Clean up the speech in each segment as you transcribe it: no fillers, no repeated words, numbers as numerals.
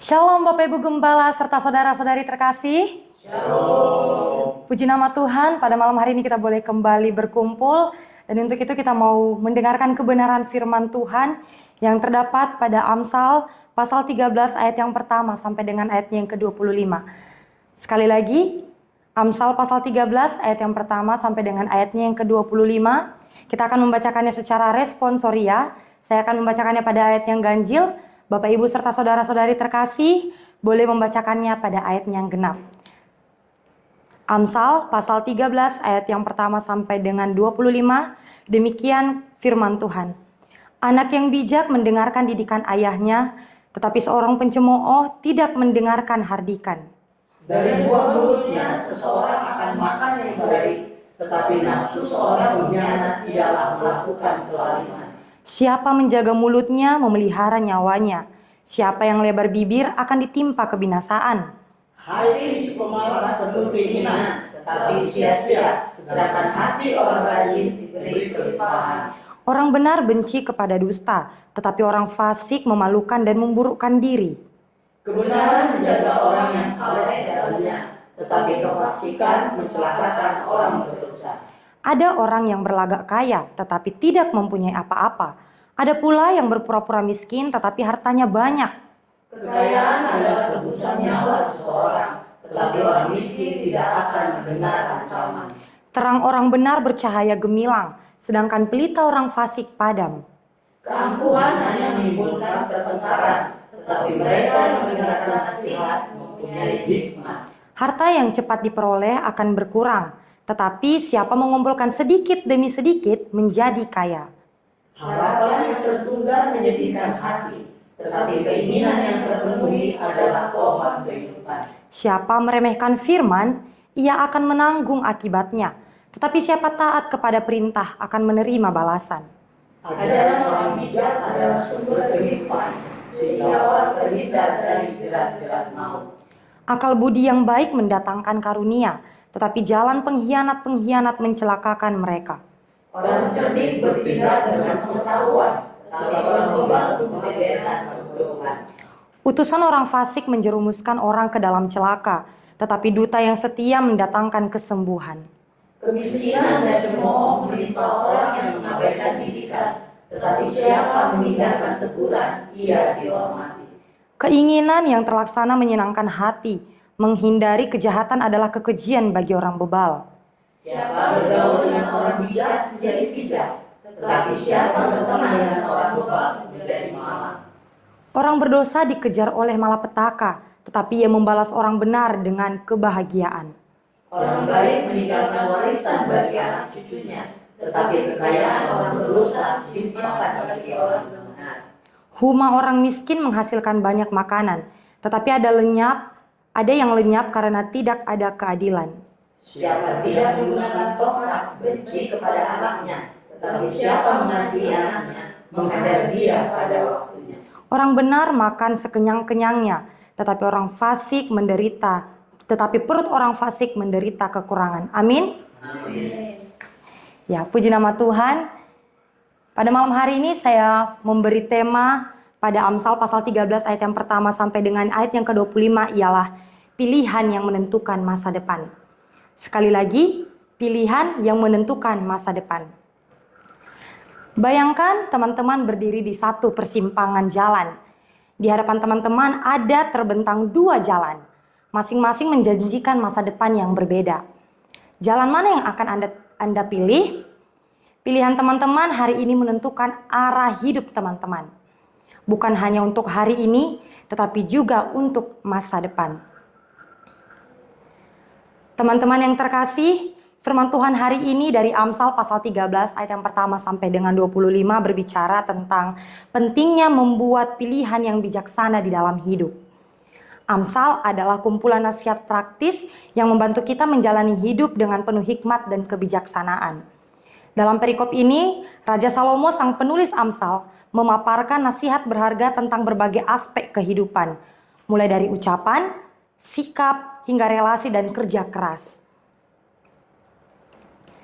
Shalom Bapak Ibu Gembala serta saudara-saudari terkasih. Shalom. Puji nama Tuhan, pada malam hari ini kita boleh kembali berkumpul. Dan untuk itu kita mau mendengarkan kebenaran firman Tuhan yang terdapat pada Amsal pasal 13 ayat yang pertama sampai dengan ayat yang ke-25. Sekali lagi, Amsal pasal 13 ayat yang pertama sampai dengan ayatnya yang ke-25. Kita akan membacakannya secara responsoria. Saya akan membacakannya pada ayat yang ganjil. Bapak Ibu serta saudara-saudari terkasih boleh membacakannya pada ayat yang genap. Amsal pasal 13 ayat yang pertama sampai dengan 25. Demikian firman Tuhan. Anak yang bijak mendengarkan didikan ayahnya, tetapi seorang pencemooh tidak mendengarkan hardikan. Dari buah mulutnya seseorang akan makan yang baik, tetapi nafsu seorang pengkhianat ialah melakukan kelaliman. Siapa menjaga mulutnya memelihara nyawanya. Siapa yang lebar bibir akan ditimpa kebinasaan. Hati si pemalas penuh keinginan, tetapi sia-sia, sedangkan hati orang rajin diberi kelimpahan. Orang benar benci kepada dusta, tetapi orang fasik memalukan dan memburukkan diri. Kebenaran menjaga orang yang saleh dalamnya, tetapi kefasikan mencelakakan orang berdosa. Ada orang yang berlagak kaya, tetapi tidak mempunyai apa-apa. Ada pula yang berpura-pura miskin, tetapi hartanya banyak. Kekayaan adalah tebusan nyawa seseorang, tetapi orang miskin tidak akan mendengar ancaman. Terang orang benar bercahaya gemilang, sedangkan pelita orang fasik padam. Keangkuhan hanya menimbulkan pertengkaran, tetapi mereka yang mendengarkan nasihat mempunyai hikmat. Harta yang cepat diperoleh akan berkurang, tetapi siapa mengumpulkan sedikit demi sedikit menjadi kaya. Harapan yang tertunda menyedihkan hati, tetapi keinginan yang terpenuhi adalah pohon kehidupan. Siapa meremehkan firman, ia akan menanggung akibatnya. Tetapi siapa taat kepada perintah akan menerima balasan. Ajaran orang bijak adalah sumber kehidupan, sehingga orang terhindar dari jerat-jerat maut. Akal budi yang baik mendatangkan karunia, tetapi jalan pengkhianat-pengkhianat mencelakakan mereka. Orang cerdik bertindak dengan pengetahuan, tetapi orang bebal membeberkan kebodohan. Utusan orang fasik menjerumuskan orang ke dalam celaka, tetapi duta yang setia mendatangkan kesembuhan. Kemiskinan dan cemooh menimpa orang yang mengabaikan didikan, tetapi siapa mengindahkan teguran, ia dihormati. Keinginan yang terlaksana menyenangkan hati, menghindari kejahatan adalah kekejian bagi orang bebal. Siapa bergaul dengan orang bijak menjadi bijak, tetapi siapa berteman dengan orang bebal menjadi malang. Orang berdosa dikejar oleh malapetaka, tetapi ia membalas orang benar dengan kebahagiaan. Orang baik meninggalkan warisan bagi anak cucunya, tetapi kekayaan orang berdosa disimpan bagi orang benar. Huma orang miskin menghasilkan banyak makanan, tetapi ada yang lenyap karena tidak ada keadilan. Siapa tidak menggunakan tongkat benci kepada anaknya, tetapi siapa mengasihi anaknya mengajar dia pada waktunya. Orang benar makan sekenyang-kenyangnya, tetapi perut orang fasik menderita kekurangan. Amin. Amin. Ya, puji nama Tuhan. Pada malam hari ini saya memberi tema pada Amsal pasal 13 ayat yang pertama sampai dengan ayat yang ke-25 ialah pilihan yang menentukan masa depan. Sekali lagi, pilihan yang menentukan masa depan. Bayangkan teman-teman berdiri di satu persimpangan jalan. Di hadapan teman-teman ada terbentang dua jalan. Masing-masing menjanjikan masa depan yang berbeda. Jalan mana yang akan Anda pilih? Pilihan teman-teman hari ini menentukan arah hidup teman-teman. Bukan hanya untuk hari ini, tetapi juga untuk masa depan. Teman-teman yang terkasih, firman Tuhan hari ini dari Amsal pasal 13 ayat yang pertama sampai dengan 25 berbicara tentang pentingnya membuat pilihan yang bijaksana di dalam hidup. Amsal adalah kumpulan nasihat praktis yang membantu kita menjalani hidup dengan penuh hikmat dan kebijaksanaan. Dalam perikop ini, Raja Salomo sang penulis Amsal memaparkan nasihat berharga tentang berbagai aspek kehidupan, mulai dari ucapan, sikap, hingga relasi dan kerja keras.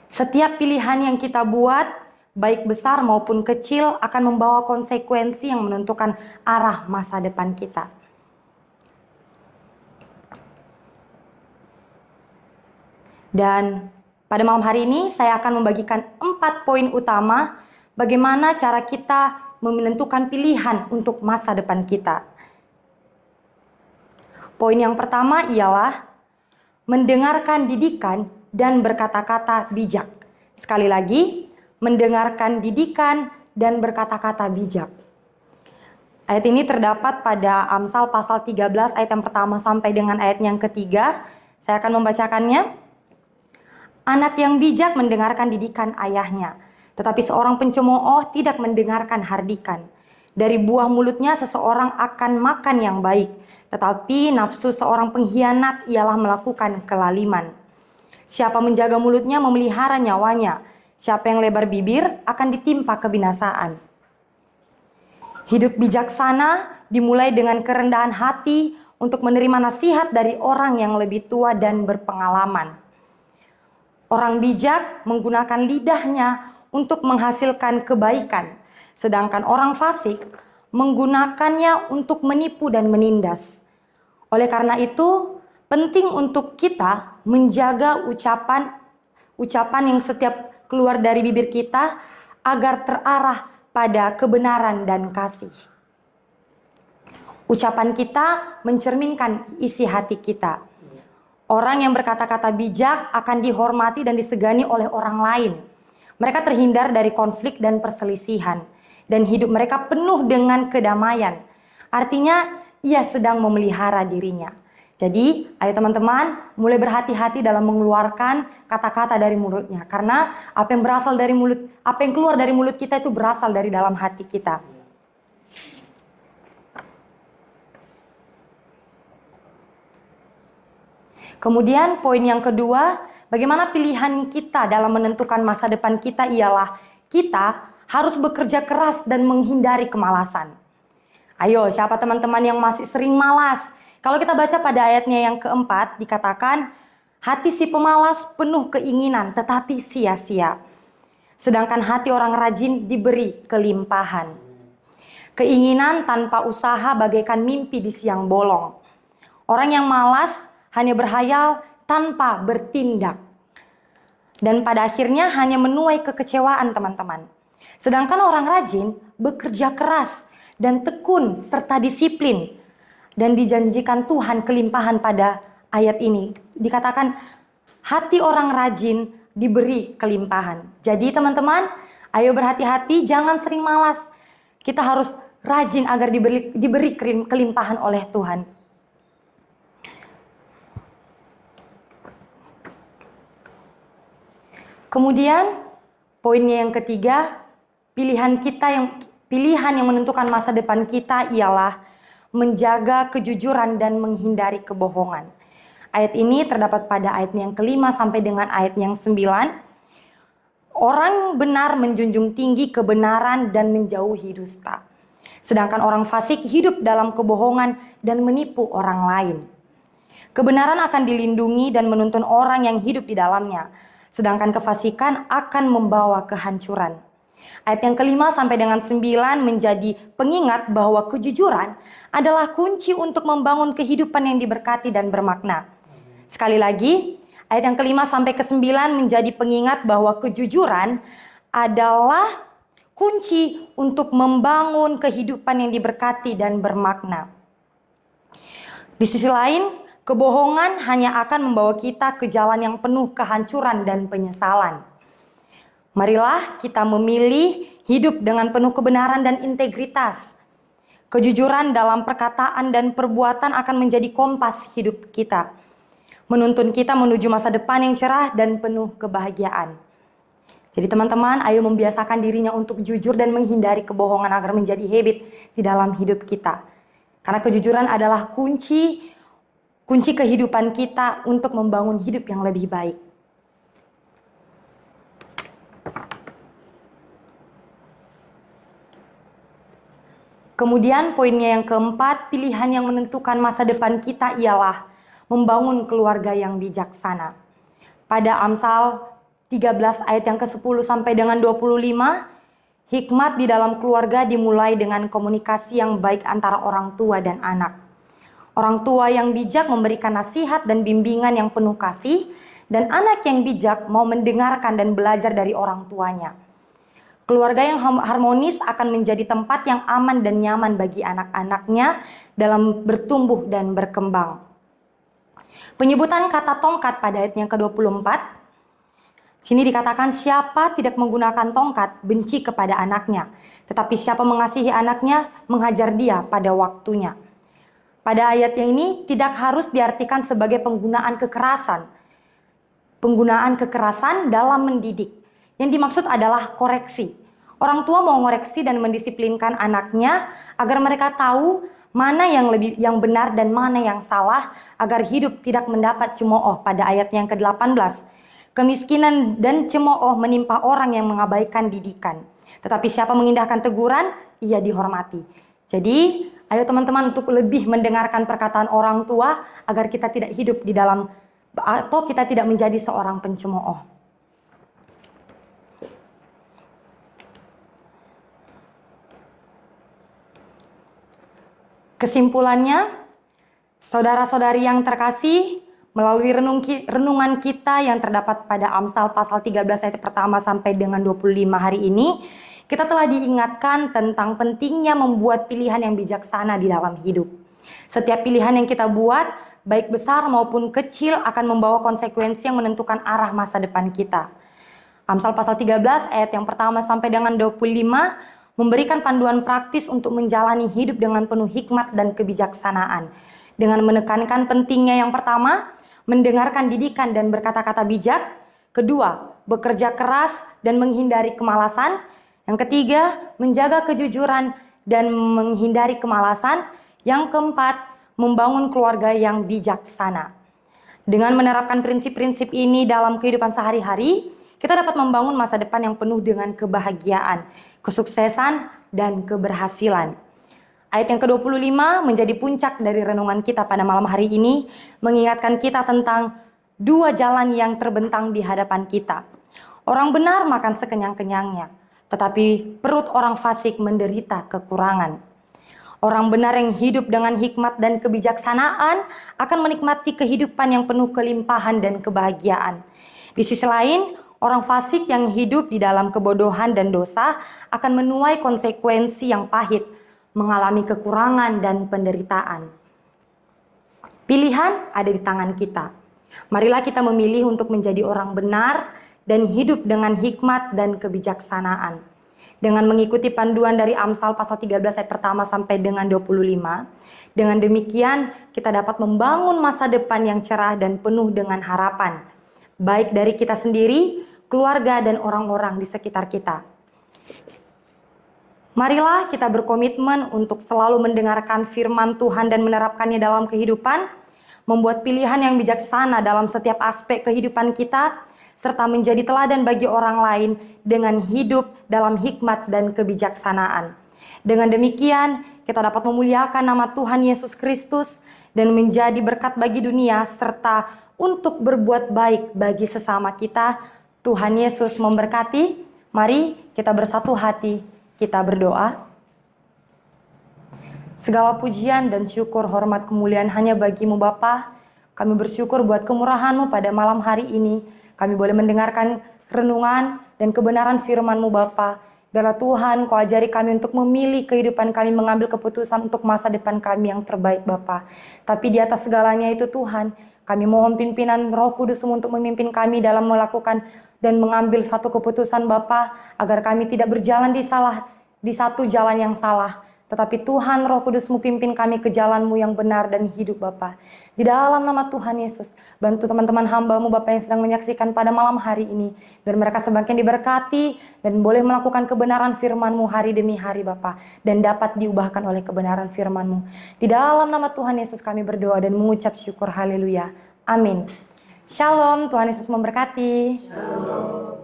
Setiap pilihan yang kita buat, baik besar maupun kecil, akan membawa konsekuensi yang menentukan arah masa depan kita. Dan pada malam hari ini saya akan membagikan 4 poin utama bagaimana cara kita menentukan pilihan untuk masa depan kita. Poin yang pertama ialah mendengarkan didikan dan berkata-kata bijak. Sekali lagi, mendengarkan didikan dan berkata-kata bijak. Ayat ini terdapat pada Amsal pasal 13 ayat yang pertama sampai dengan ayat yang ketiga. Saya akan membacakannya. Anak yang bijak mendengarkan didikan ayahnya, tetapi seorang pencemooh tidak mendengarkan hardikan. Dari buah mulutnya seseorang akan makan yang baik, tetapi nafsu seorang pengkhianat ialah melakukan kelaliman. Siapa menjaga mulutnya memelihara nyawanya, siapa yang lebar bibir akan ditimpa kebinasaan. Hidup bijaksana dimulai dengan kerendahan hati untuk menerima nasihat dari orang yang lebih tua dan berpengalaman. Orang bijak menggunakan lidahnya untuk menghasilkan kebaikan, sedangkan orang fasik menggunakannya untuk menipu dan menindas. Oleh karena itu, penting untuk kita menjaga ucapan yang setiap keluar dari bibir kita agar terarah pada kebenaran dan kasih. Ucapan kita mencerminkan isi hati kita. Orang yang berkata-kata bijak akan dihormati dan disegani oleh orang lain. Mereka terhindar dari konflik dan perselisihan, dan hidup mereka penuh dengan kedamaian. Artinya, ia sedang memelihara dirinya. Jadi, ayo teman-teman, mulai berhati-hati dalam mengeluarkan kata-kata dari mulutnya. Karena apa yang keluar dari mulut kita itu berasal dari dalam hati kita. Kemudian poin yang kedua, bagaimana pilihan kita dalam menentukan masa depan kita ialah kita harus bekerja keras dan menghindari kemalasan. Ayo, siapa teman-teman yang masih sering malas? Kalau kita baca pada ayatnya yang keempat, dikatakan, hati si pemalas penuh keinginan tetapi sia-sia. Sedangkan hati orang rajin diberi kelimpahan. Keinginan tanpa usaha bagaikan mimpi di siang bolong. Orang yang malas hanya berhayal tanpa bertindak. Dan pada akhirnya hanya menuai kekecewaan teman-teman. Sedangkan orang rajin bekerja keras dan tekun serta disiplin. Dan dijanjikan Tuhan kelimpahan pada ayat ini. Dikatakan hati orang rajin diberi kelimpahan. Jadi teman-teman, ayo berhati-hati, jangan sering malas. Kita harus rajin agar diberi kelimpahan oleh Tuhan. Kemudian poinnya yang ketiga, pilihan yang menentukan masa depan kita ialah menjaga kejujuran dan menghindari kebohongan. Ayat ini terdapat pada ayat yang kelima sampai dengan ayat yang 9. Orang benar menjunjung tinggi kebenaran dan menjauhi dusta. Sedangkan orang fasik hidup dalam kebohongan dan menipu orang lain. Kebenaran akan dilindungi dan menuntun orang yang hidup di dalamnya. Sedangkan kefasikan akan membawa kehancuran. Ayat yang kelima sampai dengan 9 menjadi pengingat bahwa kejujuran adalah kunci untuk membangun kehidupan yang diberkati dan bermakna. Sekali lagi, ayat yang kelima sampai ke 9 menjadi pengingat bahwa kejujuran adalah kunci untuk membangun kehidupan yang diberkati dan bermakna. Di sisi lain, kebohongan hanya akan membawa kita ke jalan yang penuh kehancuran dan penyesalan. Marilah kita memilih hidup dengan penuh kebenaran dan integritas. Kejujuran dalam perkataan dan perbuatan akan menjadi kompas hidup kita. Menuntun kita menuju masa depan yang cerah dan penuh kebahagiaan. Jadi teman-teman, ayo membiasakan dirinya untuk jujur dan menghindari kebohongan agar menjadi habit di dalam hidup kita. Karena kejujuran adalah kunci kehidupan kita untuk membangun hidup yang lebih baik. Kemudian poinnya yang keempat, pilihan yang menentukan masa depan kita ialah membangun keluarga yang bijaksana. Pada Amsal 13 ayat yang ke-10 sampai dengan 25, hikmat di dalam keluarga dimulai dengan komunikasi yang baik antara orang tua dan anak. Orang tua yang bijak memberikan nasihat dan bimbingan yang penuh kasih, Dan anak yang bijak mau mendengarkan dan belajar dari orang tuanya. Keluarga yang harmonis akan menjadi tempat yang aman dan nyaman bagi anak-anaknya dalam bertumbuh dan berkembang. Penyebutan kata tongkat pada ayat yang ke-24, sini dikatakan siapa tidak menggunakan tongkat benci kepada anaknya, tetapi siapa mengasihi anaknya menghajar dia pada waktunya. Pada ayat yang ini tidak harus diartikan sebagai penggunaan kekerasan. Penggunaan kekerasan dalam mendidik. Yang dimaksud adalah koreksi. Orang tua mau ngoreksi dan mendisiplinkan anaknya agar mereka tahu mana yang benar dan mana yang salah agar hidup tidak mendapat cemooh pada ayat yang ke-18. Kemiskinan dan cemooh menimpa orang yang mengabaikan didikan. Tetapi siapa mengindahkan teguran, ia dihormati. Jadi, ayo teman-teman untuk lebih mendengarkan perkataan orang tua agar kita tidak hidup di dalam atau kita tidak menjadi seorang pencemooh. Kesimpulannya, saudara-saudari yang terkasih, melalui renungan kita yang terdapat pada Amsal pasal 13 ayat pertama sampai dengan 25 hari ini, kita telah diingatkan tentang pentingnya membuat pilihan yang bijaksana di dalam hidup. Setiap pilihan yang kita buat, baik besar maupun kecil, akan membawa konsekuensi yang menentukan arah masa depan kita. Amsal pasal 13 ayat yang pertama sampai dengan 25 memberikan panduan praktis untuk menjalani hidup dengan penuh hikmat dan kebijaksanaan. Dengan menekankan pentingnya yang pertama, mendengarkan didikan dan berkata-kata bijak. Kedua, bekerja keras dan menghindari kemalasan. Yang ketiga, menjaga kejujuran dan menghindari kemalasan. Yang keempat, membangun keluarga yang bijaksana. Dengan menerapkan prinsip-prinsip ini dalam kehidupan sehari-hari, kita dapat membangun masa depan yang penuh dengan kebahagiaan, kesuksesan, dan keberhasilan. Ayat yang ke-25 menjadi puncak dari renungan kita pada malam hari ini, mengingatkan kita tentang dua jalan yang terbentang di hadapan kita. Orang benar makan sekenyang-kenyangnya, tetapi perut orang fasik menderita kekurangan. Orang benar yang hidup dengan hikmat dan kebijaksanaan akan menikmati kehidupan yang penuh kelimpahan dan kebahagiaan. Di sisi lain, orang fasik yang hidup di dalam kebodohan dan dosa akan menuai konsekuensi yang pahit, mengalami kekurangan dan penderitaan. Pilihan ada di tangan kita. Marilah kita memilih untuk menjadi orang benar dan hidup dengan hikmat dan kebijaksanaan. Dengan mengikuti panduan dari Amsal pasal 13 ayat pertama sampai dengan 25, dengan demikian kita dapat membangun masa depan yang cerah dan penuh dengan harapan, baik dari kita sendiri, keluarga, dan orang-orang di sekitar kita. Marilah kita berkomitmen untuk selalu mendengarkan firman Tuhan dan menerapkannya dalam kehidupan, membuat pilihan yang bijaksana dalam setiap aspek kehidupan kita, serta menjadi teladan bagi orang lain dengan hidup dalam hikmat dan kebijaksanaan. Dengan demikian, kita dapat memuliakan nama Tuhan Yesus Kristus dan menjadi berkat bagi dunia, serta untuk berbuat baik bagi sesama kita. Tuhan Yesus memberkati. Mari kita bersatu hati, kita berdoa. Segala pujian dan syukur, hormat, kemuliaan hanya bagi-Mu Bapa. Kami bersyukur buat kemurahan-Mu pada malam hari ini. Kami boleh mendengarkan renungan dan kebenaran firman-Mu Bapa. Biarlah Tuhan Kau ajari kami untuk memilih kehidupan kami, mengambil keputusan untuk masa depan kami yang terbaik Bapa. Tapi di atas segalanya itu Tuhan, kami mohon pimpinan Roh Kudus-Mu untuk memimpin kami dalam melakukan dan mengambil satu keputusan Bapa, agar kami tidak berjalan di satu jalan yang salah. Tetapi Tuhan Roh Kudus-Mu pimpin kami ke jalan-Mu yang benar dan hidup Bapa. Di dalam nama Tuhan Yesus, bantu teman-teman hamba-Mu Bapa yang sedang menyaksikan pada malam hari ini. Biar mereka semakin diberkati dan boleh melakukan kebenaran firman-Mu hari demi hari Bapa. Dan dapat diubahkan oleh kebenaran firman-Mu. Di dalam nama Tuhan Yesus kami berdoa dan mengucap syukur, haleluya. Amin. Shalom, Tuhan Yesus memberkati. Shalom.